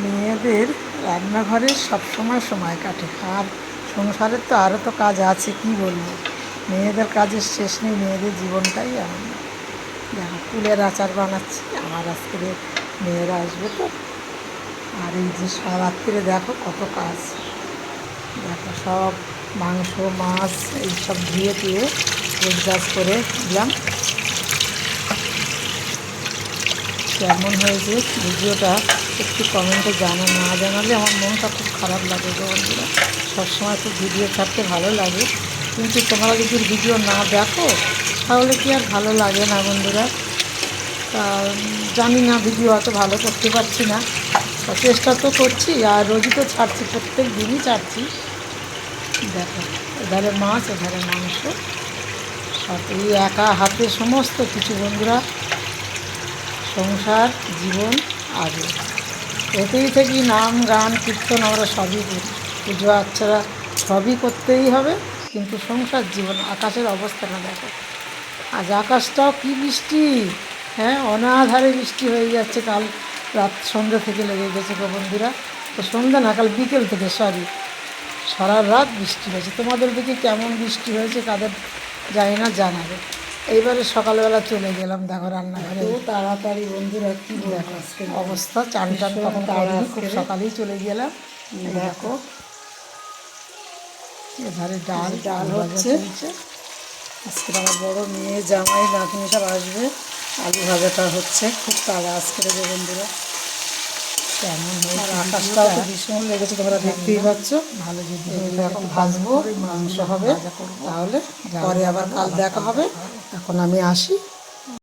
মেয়েদের রান্নাঘরে সবসময় সময় কাটে, আর সংসারের তো আরও তো কাজ আছে, কি বলবো। মেয়েদের কাজের শেষ নেই, মেয়েদের জীবনটাই আনন্দ। দেখো কুলের আচার বানাচ্ছি, আমার আজকে মেয়েরা আসবে তো। আর এই যে রাত্রিরে দেখো কত কাজ, দেখো সব মাংস মাছ এইসব ধুয়ে টুয়ে গোছগাছ করে দিলাম। কেমন হয়েছে ভিডিওটা একটু কমেন্টে না জানালে আমার মনটা খুব খারাপ লাগে গো বন্ধুরা। সবসময় তো ভিডিও ছাড়তে ভালো লাগে, কিন্তু তোমরা যদি ভিডিও না দেখো তাহলে কি আর ভালো লাগে না বন্ধুরা। তা জানি না, ভিডিও অত ভালো করতে পারছি না, চেষ্টা তো করছি, আর রোজই তো ছাড়ছি, প্রত্যেক দিনই ছাড়ছি। দেখো এধারে মাছ এধারে মাংস, সব এই একা হাতে সমস্ত কিছু বন্ধুরা। সংসার জীবন আগে, এতেই থাকি, নাম গান কীর্তন আমরা সবই করি, পুজো আচ্ছারা সবই করতেই হবে, কিন্তু সংসার জীবন। আকাশের অবস্থাটা দেখো, আজ আকাশটাও কি বৃষ্টি, হ্যাঁ অনাধারে বৃষ্টি হয়ে যাচ্ছে। কাল রাত সন্ধ্যা থেকে লেগে গেছে গো বন্ধুরা, তো সন্ধ্যা না, কাল বিকেল থেকে, সারা রাত বৃষ্টি হয়েছে। তোমাদের দিকে কেমন বৃষ্টি হয়েছে কাদের জানি না, জানাবে। এইবারে সকালবেলা চলে গেলাম দেখো রান্নাঘরে, তাড়াতাড়ি বন্ধুরা, কি দেখো অবস্থা। চান তখন করিনি, খুব সকালেই চলে গেলাম। দেখো এধারে ডাল হচ্ছে। আজকে আমার বড় মেয়ে জামাই নাতনি সব আসবে, আলু ভাজাটা হচ্ছে, খুব তাড়া আজকে রেখে বন্ধুরা। কেমন হয়েছে, আকাশটাও তো ভীষণ লেগেছে, তোমরা দেখতেই পাচ্ছ। ভালো যদি এখন ভাজবো, মাংস হবে, তাহলে পরে আবার কাল দেখা হবে। এখন আমি আসি।